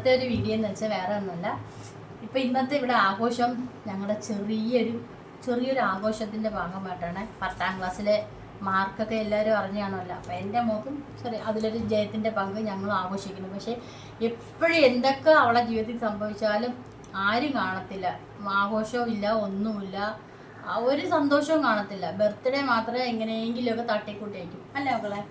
ഇന്നത്തെ ഒരു വീഡിയോ എന്ന് വെച്ചാൽ വേറെ ഒന്നുമല്ല. ഇപ്പം ഇന്നത്തെ ഇവിടെ ആഘോഷം ഞങ്ങളുടെ ചെറിയൊരു ആഘോഷത്തിൻ്റെ ഭാഗമായിട്ടാണ്. 10ാം ക്ലാസ്സിലെ മാർക്കൊക്കെ എല്ലാവരും അറിഞ്ഞാണല്ലോ. അപ്പോൾ എൻ്റെ മോക്കും അതിലൊരു ജയത്തിൻ്റെ പങ്ക് ഞങ്ങൾ ആഘോഷിക്കുന്നു. പക്ഷേ എപ്പോഴും എന്തൊക്കെ അവളെ ജീവിതത്തിൽ സംഭവിച്ചാലും ആരും കാണത്തില്ല, ആഘോഷവും ഇല്ല, ഒന്നുമില്ല, ഒരു സന്തോഷവും കാണത്തില്ല. ബർത്ത്ഡേ മാത്രമേ എങ്ങനെയെങ്കിലുമൊക്കെ തട്ടിക്കൂട്ടി വയ്ക്കും അല്ലേ മക്കളെ?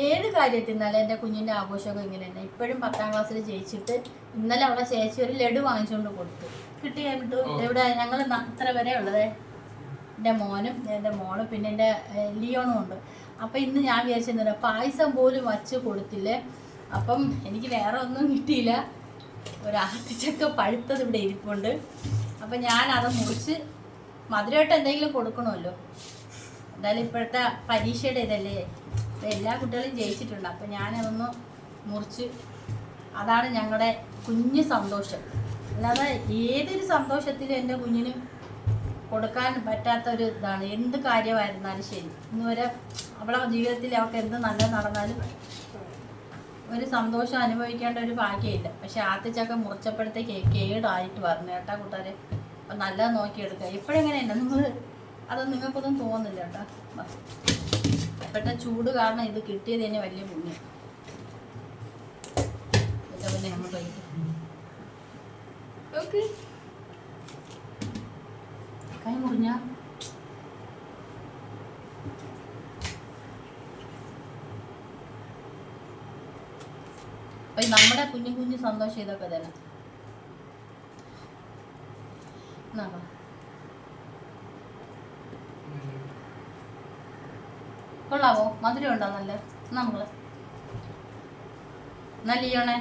ഏത് കാര്യത്തിൽ നിന്നാലും എൻ്റെ കുഞ്ഞിൻ്റെ ആഘോഷമൊക്കെ ഇങ്ങനെ തന്നെ. ഇപ്പോഴും 10ാം ക്ലാസ്സിൽ ജയിച്ചിട്ട് ഇന്നലെ അവളെ ചേച്ചി ഒരു ലഡു വാങ്ങിച്ചുകൊണ്ട് കൊടുത്തു. കിട്ടി കഴിഞ്ഞിട്ട് ഇവിടെ ഞങ്ങൾ ഇത്ര വരെ ഉള്ളത് എൻ്റെ മോനും എൻ്റെ മോളും പിന്നെ എൻ്റെ ലിയോണും ഉണ്ട്. അപ്പം ഇന്ന് ഞാൻ വിചാരിച്ചിരുന്നില്ല, പായസം പോലും വച്ച് കൊടുത്തില്ലേ. അപ്പം എനിക്ക് വേറെ ഒന്നും കിട്ടിയില്ല. ഒരു ആത്തിച്ചക്ക പഴുത്തത് ഇവിടെ ഇരിപ്പുണ്ട്. അപ്പം ഞാനത് മുറിച്ച് മധുരമായിട്ട് എന്തെങ്കിലും കൊടുക്കണമല്ലോ. എന്തായാലും ഇപ്പോഴത്തെ പരീക്ഷയുടെ ഇതല്ലേ, എല്ലാ കുട്ടികളും ജയിച്ചിട്ടുണ്ട്. അപ്പം ഞാനതൊന്ന് മുറിച്ച്, അതാണ് ഞങ്ങളുടെ കുഞ്ഞ് സന്തോഷം. അല്ലാതെ ഏതൊരു സന്തോഷത്തിലും എൻ്റെ കുഞ്ഞിന് കൊടുക്കാൻ പറ്റാത്തൊരു ഇതാണ്. എന്ത് കാര്യമായിരുന്നാലും ശരി, ഇന്ന് വരെ അവളെ ജീവിതത്തിൽ അവൾക്ക് എന്ത് നല്ലത് നടന്നാലും ഒരു സന്തോഷം അനുഭവിക്കേണ്ട ഒരു ഭാഗ്യമില്ല. പക്ഷെ ആദ്യച്ചക്ക മുറിച്ചപ്പോഴത്തേക്ക് കേടായിട്ട് പറഞ്ഞു കേട്ടാ കൂട്ടുകാരെ. അപ്പം നല്ലത് നോക്കിയെടുക്കുക. എപ്പോഴെങ്ങനെയല്ല നിങ്ങൾ അതൊന്നും നിങ്ങൾക്കൊന്നും തോന്നില്ല കേട്ടോ. ഇപ്പോഴത്തെ ചൂട് കാരണം ഇത് കിട്ടിയത് തന്നെ വലിയ പുണ്യം. പിന്നെ നമ്മൾ കഴിക്കും. കൈ മുറിഞ്ഞ അപ്പം നമ്മുടെ കുഞ്ഞു സന്തോഷം ഇതൊക്കെ തന്നെ. കൊള്ളാവോ? മധുരം ഉണ്ടോ? നല്ല നമ്മള് നല്ലിയോണേ.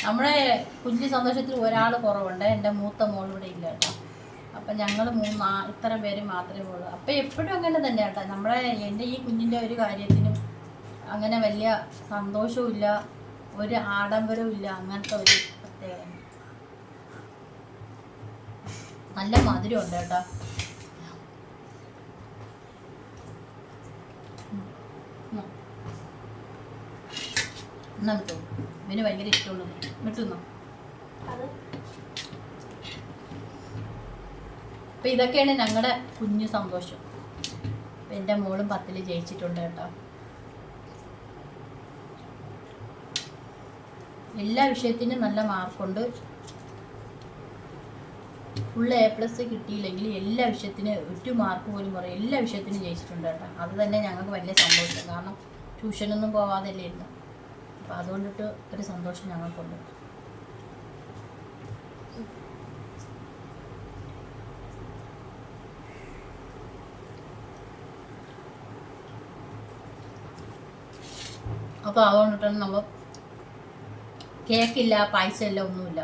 നമ്മുടെ കുഞ്ഞു സന്തോഷത്തിൽ ഒരാൾ കുറവുണ്ട്. എൻ്റെ മൂത്ത മോൾ ഇവിടെ ഇല്ല കേട്ടോ. അപ്പം ഞങ്ങൾ ഇത്ര പേര് മാത്രമേ ഉള്ളൂ. അപ്പം എപ്പോഴും അങ്ങനെ തന്നെ കേട്ടോ. എൻ്റെ ഈ കുഞ്ഞിൻ്റെ ഒരു കാര്യത്തിനും അങ്ങനെ വലിയ സന്തോഷവും ഇല്ല, ഒരു ആഡംബരവും ഇല്ല. അങ്ങനത്തെ ഒരു പ്രത്യേകത. നല്ല മധുരമുണ്ട് കേട്ടോ. എന്നാ വിട്ടു, ഇവന് ഭയങ്കര ഇഷ്ടമുള്ളത് വിട്ടുന്നോ. അപ്പം ഇതൊക്കെയാണ് ഞങ്ങളുടെ കുഞ്ഞു സന്തോഷം. അപ്പം എൻ്റെ മോളും 10ൽ ജയിച്ചിട്ടുണ്ട് കേട്ടോ. എല്ലാ വിഷയത്തിനും നല്ല മാർക്കുണ്ട്. ഫുൾ A+ കിട്ടിയില്ലെങ്കിൽ എല്ലാ വിഷയത്തിനും 1 മാർക്ക് പോലും കുറയും. എല്ലാ വിഷയത്തിനും ജയിച്ചിട്ടുണ്ട് കേട്ടോ. അത് തന്നെ ഞങ്ങൾക്ക് വലിയ സന്തോഷം. കാരണം ട്യൂഷനൊന്നും പോവാതല്ലേ ഇരുന്നു. അപ്പം അതുകൊണ്ടിട്ട് ഒരു സന്തോഷം ഞങ്ങൾക്കുണ്ട്. അപ്പോൾ അതുകൊണ്ടിട്ടാണ് നമ്മൾ കേക്കില്ല, പായസമില്ല, ഒന്നുമില്ല,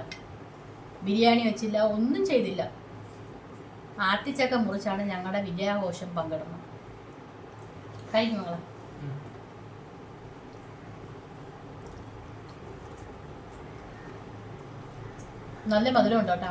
ബിരിയാണി വെച്ചില്ല, ഒന്നും ചെയ്തില്ല. ആട്ടിച്ചക്ക മുറിച്ചാണ് ഞങ്ങളുടെ വിജയാഘോഷം പങ്കിടുന്നത്. കഴിക്കും മകളെ. നല്ല മധുരം ഉണ്ടോ കേട്ടോ.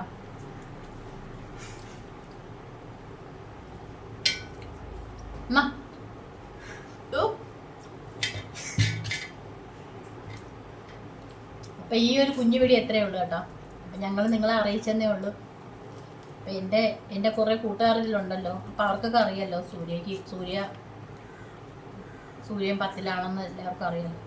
അപ്പം ഈ ഒരു കുഞ്ഞു വീഡിയോ എത്രയേ ഉള്ളൂ കേട്ടോ. അപ്പം ഞങ്ങൾ നിങ്ങളെ അറിയിച്ചെന്നേ ഉള്ളൂ. അപ്പം എൻ്റെ കുറേ കൂട്ടുകാരിലുണ്ടല്ലോ. അപ്പം അവർക്കൊക്കെ അറിയാമല്ലോ സൂര്യൻ 10ലാണെന്ന് എല്ലാവർക്കും അറിയാമല്ലോ.